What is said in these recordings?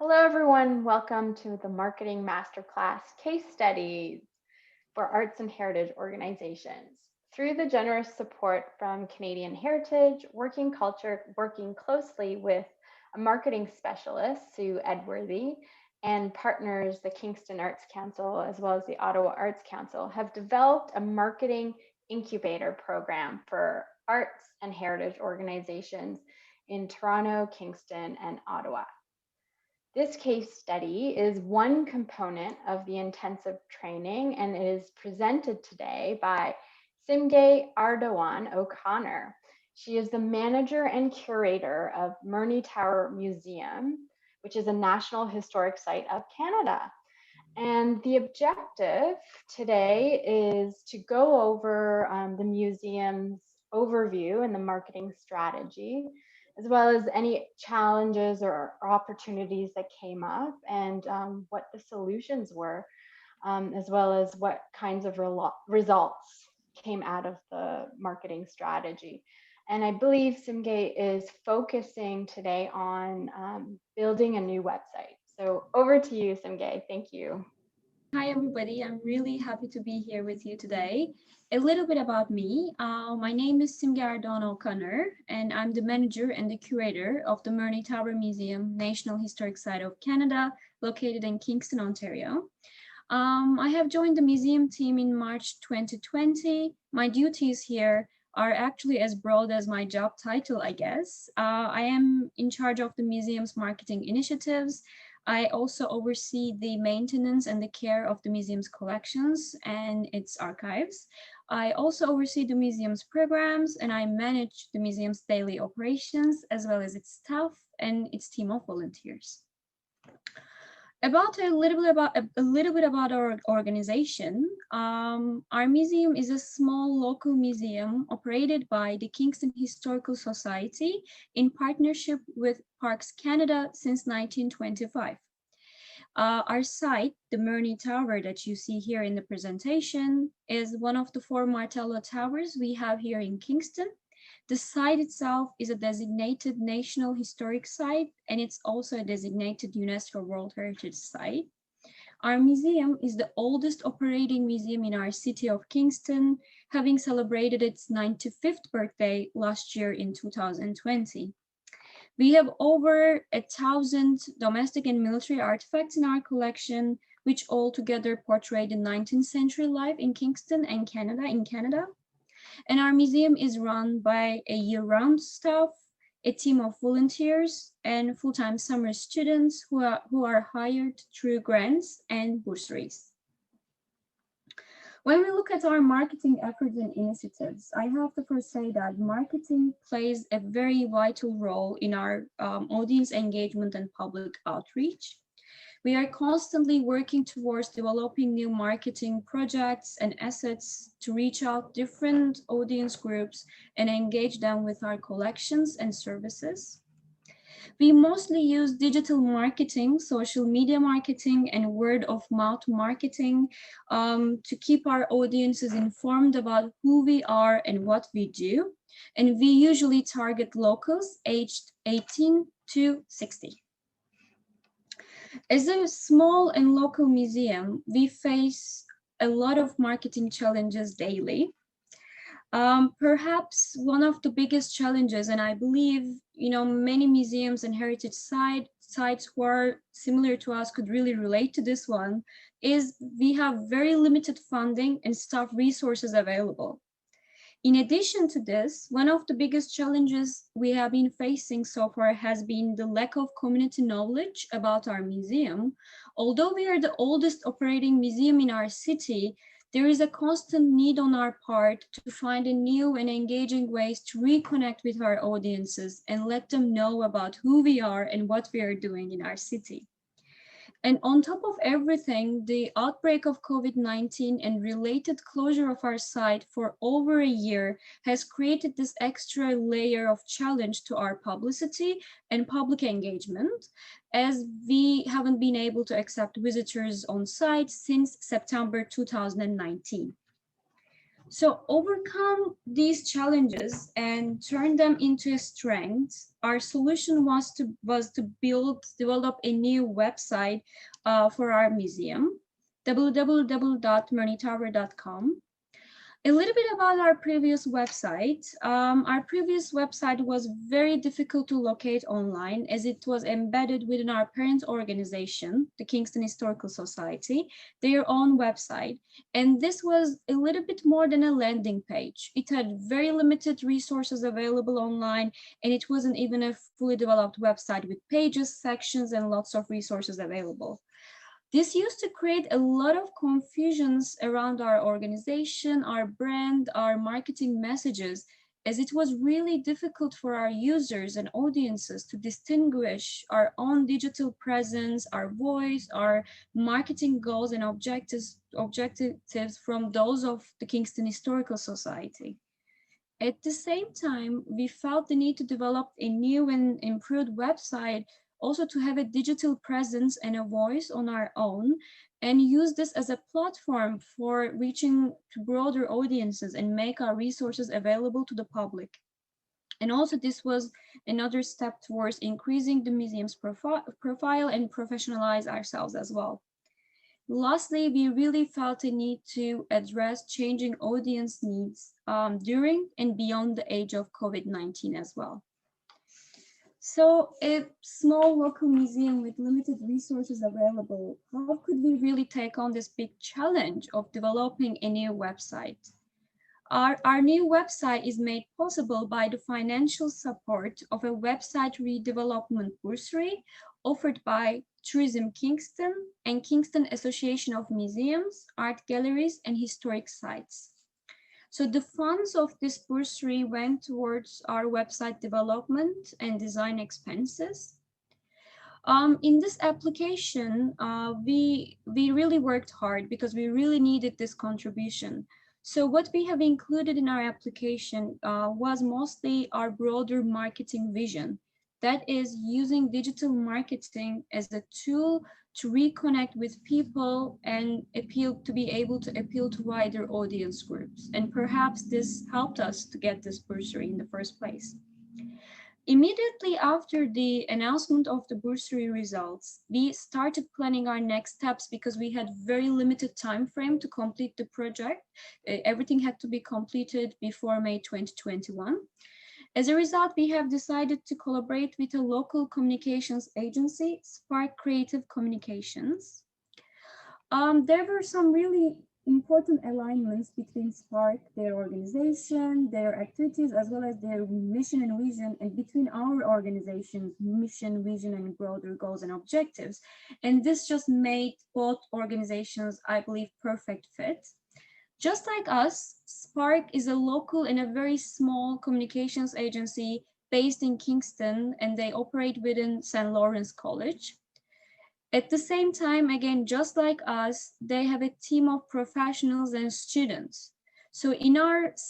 Hello, everyone. Welcome to the Marketing Masterclass case studies for arts and heritage organizations. Through the generous support from Canadian Heritage, Working Culture, working closely with a marketing specialist, Sue Edworthy, and partners, the Kingston Arts Council, as well as the Ottawa Arts Council, have developed a marketing incubator program for arts and heritage organizations in Toronto, Kingston, and Ottawa. This case study is one component of the intensive training and it is presented today by Simge Ardoan O'Connor. She is the manager and curator of Murney Tower Museum, which is a National Historic Site of Canada. And the objective today is to go over the museum's overview and the marketing strategy, as well as any challenges or opportunities that came up and what the solutions were, as well as what kinds of results came out of the marketing strategy. And I believe Simge is focusing today on building a new website. So over to you, Simge. Thank you. Hi, everybody. I'm really happy to be here with you today. A little bit about me. My name is Simge Ardoan O'Connor, and I'm the manager and the curator of the Murney Tower Museum, National Historic Site of Canada, located in Kingston, Ontario. I have joined the museum team in March 2020. My duties here are actually as broad as my job title, I guess. I am in charge of the museum's marketing initiatives. I also oversee the maintenance and the care of the museum's collections and its archives. I also oversee the museum's programs and I manage the museum's daily operations as well as its staff and its team of volunteers. About a little bit about our organization. Our museum is a small local museum operated by the Kingston Historical Society in partnership with Parks Canada since 1925. Our site, the Murney Tower that you see here in the presentation, is one of the 4 Martello towers we have here in Kingston. The site itself is a designated National Historic Site, and it's also a designated UNESCO World Heritage Site. Our museum is the oldest operating museum in our city of Kingston, having celebrated its 95th birthday last year in 2020. We have over 1,000 domestic and military artifacts in our collection, which all together portray the 19th century life in Kingston and Canada. And our museum is run by a year-round staff, a team of volunteers, and full-time summer students who are hired through grants and bursaries. When we look at our marketing efforts and initiatives, I have to first say that marketing plays a very vital role in our audience engagement and public outreach. We are constantly working towards developing new marketing projects and assets to reach out different audience groups and engage them with our collections and services. We mostly use digital marketing, social media marketing, and word of mouth marketing to keep our audiences informed about who we are and what we do. And we usually target locals aged 18 to 60. As a small and local museum, we face a lot of marketing challenges daily. Perhaps one of the biggest challenges, and I believe many museums and heritage sites who are similar to us could really relate to this one, is we have very limited funding and staff resources available. In addition to this, one of the biggest challenges we have been facing so far has been the lack of community knowledge about our museum. Although we are the oldest operating museum in our city, there is a constant need on our part to find a new and engaging ways to reconnect with our audiences and let them know about who we are and what we are doing in our city. And on top of everything, the outbreak of COVID-19 and related closure of our site for over a year has created this extra layer of challenge to our publicity and public engagement, as we haven't been able to accept visitors on site since September 2019. So overcome these challenges and turn them into a strength. Our solution was to develop a new website for our museum, www.murnitower.com. A little bit about our previous website. Our previous website was very difficult to locate online as it was embedded within our parent organization, the Kingston Historical Society, their own website. And this was a little bit more than a landing page. It had very limited resources available online, and it wasn't even a fully developed website with pages, sections, and lots of resources available. This used to create a lot of confusions around our organization, our brand, our marketing messages, as it was really difficult for our users and audiences to distinguish our own digital presence, our voice, our marketing goals and objectives from those of the Kingston Historical Society. At the same time, we felt the need to develop a new and improved website, also to have a digital presence and a voice on our own, and use this as a platform for reaching to broader audiences and make our resources available to the public. And also this was another step towards increasing the museum's profile and professionalize ourselves as well. Lastly, we really felt a need to address changing audience needs during and beyond the age of COVID-19 as well. So a small local museum with limited resources available, how could we really take on this big challenge of developing a new website? Our new website is made possible by the financial support of a website redevelopment bursary offered by Tourism Kingston and Kingston Association of Museums, Art Galleries, and Historic Sites. So the funds of this bursary went towards our website development and design expenses. In this application, we really worked hard because we really needed this contribution. So what we have included in our application was mostly our broader marketing vision. That is using digital marketing as a tool to reconnect with people and be able to appeal to wider audience groups. And perhaps this helped us to get this bursary in the first place. Immediately after the announcement of the bursary results, we started planning our next steps because we had very limited time frame to complete the project. Everything had to be completed before May 2021. As a result, we have decided to collaborate with a local communications agency, Spark Creative Communications. There were some really important alignments between Spark, their organization, their activities, as well as their mission and vision, and between our organization's mission, vision, and broader goals and objectives. And this just made both organizations, I believe, perfect fit. Just like us, Spark is a local and a very small communications agency based in Kingston, and they operate within St. Lawrence College. At the same time, again, just like us, they have a team of professionals and students. So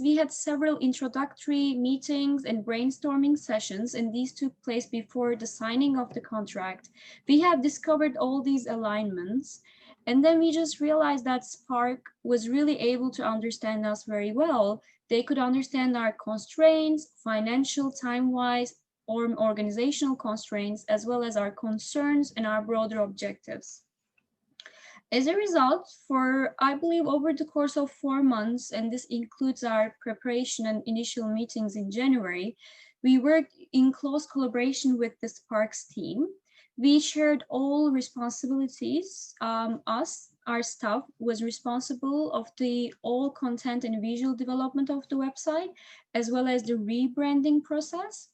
we had several introductory meetings and brainstorming sessions, and these took place before the signing of the contract. We have discovered all these alignments, and then we just realized that Spark was really able to understand us very well. They could understand our constraints, financial, time-wise, or organizational constraints, as well as our concerns and our broader objectives. As a result, for I believe over the course of 4 months, and this includes our preparation and initial meetings in January, we worked in close collaboration with the Sparks team. We shared all responsibilities. Our staff was responsible of the all content and visual development of the website, as well as the rebranding process,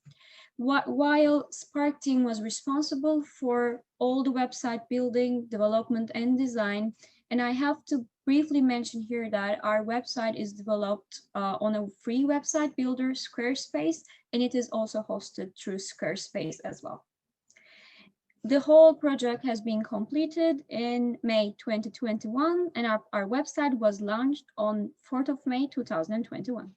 while Spark team was responsible for all the website building, development, and design. And I have to briefly mention here that our website is developed on a free website builder, Squarespace, and it is also hosted through Squarespace as well. The whole project has been completed in May 2021, and our website was launched on 4th of May 2021.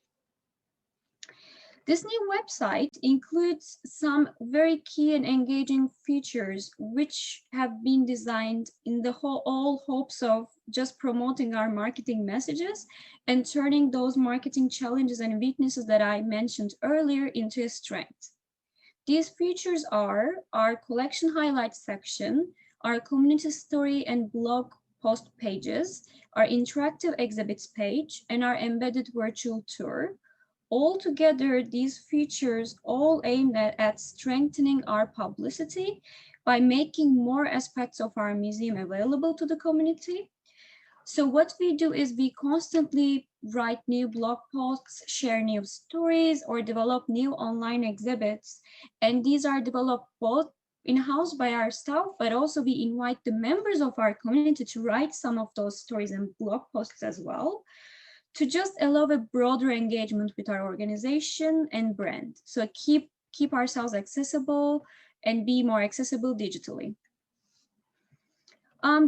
This new website includes some very key and engaging features which have been designed in the all hopes of just promoting our marketing messages and turning those marketing challenges and weaknesses that I mentioned earlier into a strength. These features are our collection highlights section, our community story and blog post pages, our interactive exhibits page, and our embedded virtual tour. Altogether, these features all aim at strengthening our publicity by making more aspects of our museum available to the community. So what we do is we constantly write new blog posts, share new stories, or develop new online exhibits. And these are developed both in-house by our staff, but also we invite the members of our community to write some of those stories and blog posts as well, to just allow a broader engagement with our organization and brand. So keep ourselves accessible and be more accessible digitally.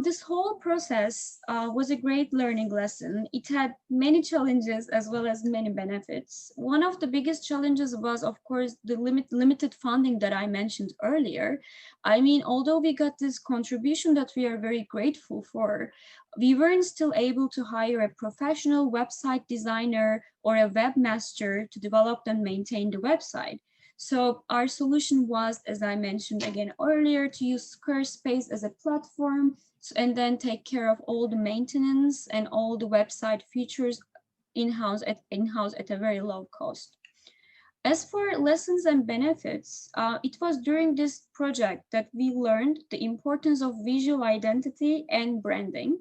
This whole process was a great learning lesson. It had many challenges as well as many benefits. One of the biggest challenges was, of course, the limited funding that I mentioned earlier. I mean, although we got this contribution that we are very grateful for, we weren't still able to hire a professional website designer or a webmaster to develop and maintain the website. So our solution was, as I mentioned again earlier, to use Squarespace as a platform and then take care of all the maintenance and all the website features in-house at a very low cost. As for lessons and benefits, it was during this project that we learned the importance of visual identity and branding.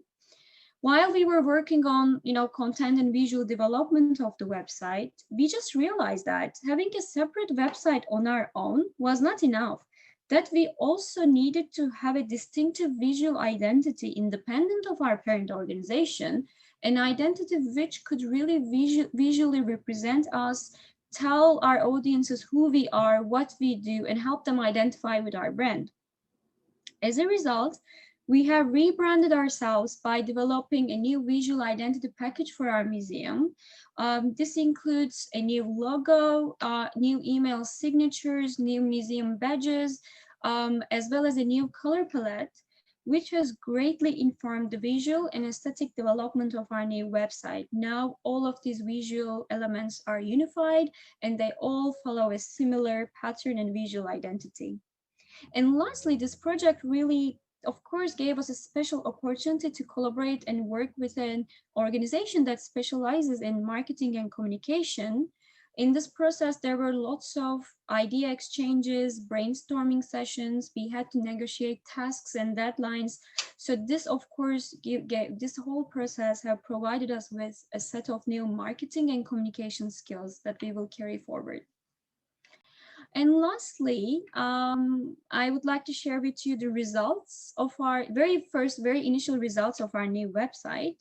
While we were working on, content and visual development of the website, we just realized that having a separate website on our own was not enough, that we also needed to have a distinctive visual identity independent of our parent organization, an identity which could really visually represent us, tell our audiences who we are, what we do, and help them identify with our brand. As a result, we have rebranded ourselves by developing a new visual identity package for our museum. This includes a new logo, new email signatures, new museum badges, as well as a new color palette, which has greatly informed the visual and aesthetic development of our new website. Now, all of these visual elements are unified and they all follow a similar pattern and visual identity. And lastly, this project really, of course, gave us a special opportunity to collaborate and work with an organization that specializes in marketing and communication. In this process, there were lots of idea exchanges, brainstorming sessions. We had to negotiate tasks and deadlines. So this, of course, this whole process have provided us with a set of new marketing and communication skills that we will carry forward. And lastly, I would like to share with you the results of our very initial results of our new website.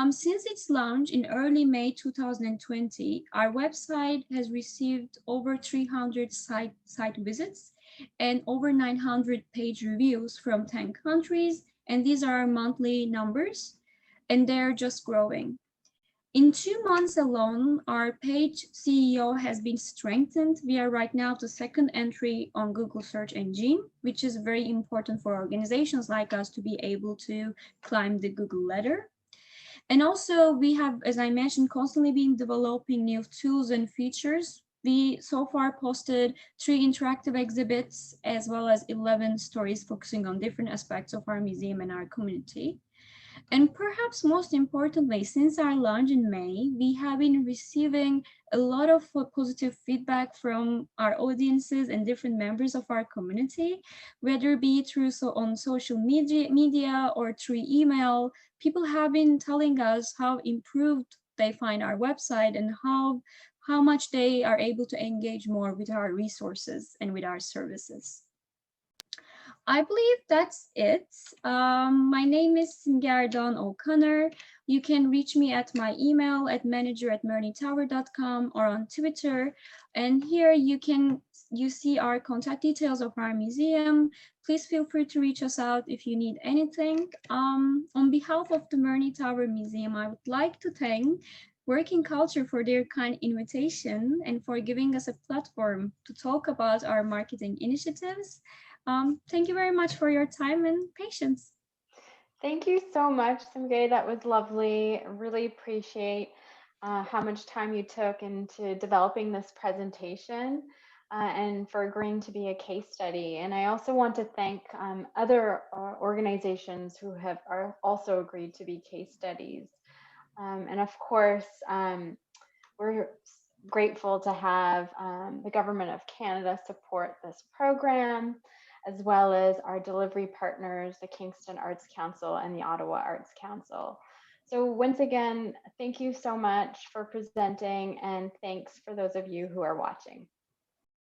Since its launch in early May 2020, our website has received over 300 site visits and over 900 page reviews from 10 countries. And these are our monthly numbers, and they're just growing. In 2 months alone, our page CEO has been strengthened. We are right now the second entry on Google search engine, which is very important for organizations like us to be able to climb the Google ladder. And also we have, as I mentioned, constantly been developing new tools and features. We so far posted 3 interactive exhibits as well as 11 stories focusing on different aspects of our museum and our community. And perhaps most importantly, since our launch in May, we have been receiving a lot of positive feedback from our audiences and different members of our community, whether it be through on social media or through email. People have been telling us how improved they find our website and how much they are able to engage more with our resources and with our services. I believe that's it. My name is Simgardon O'Connor. You can reach me at my email at manager@murneytower.com or on Twitter. And here you see our contact details of our museum. Please feel free to reach us out if you need anything. On behalf of the Murney Tower Museum, I would like to thank Working Culture for their kind invitation and for giving us a platform to talk about our marketing initiatives. Thank you very much for your time and patience. Thank you so much, Simge. That was lovely. Really appreciate how much time you took into developing this presentation and for agreeing to be a case study. And I also want to thank other organizations who have are also agreed to be case studies. And of course, we're grateful to have the Government of Canada support this program, as well as our delivery partners, the Kingston Arts Council and the Ottawa Arts Council. So once again, thank you so much for presenting, and thanks for those of you who are watching.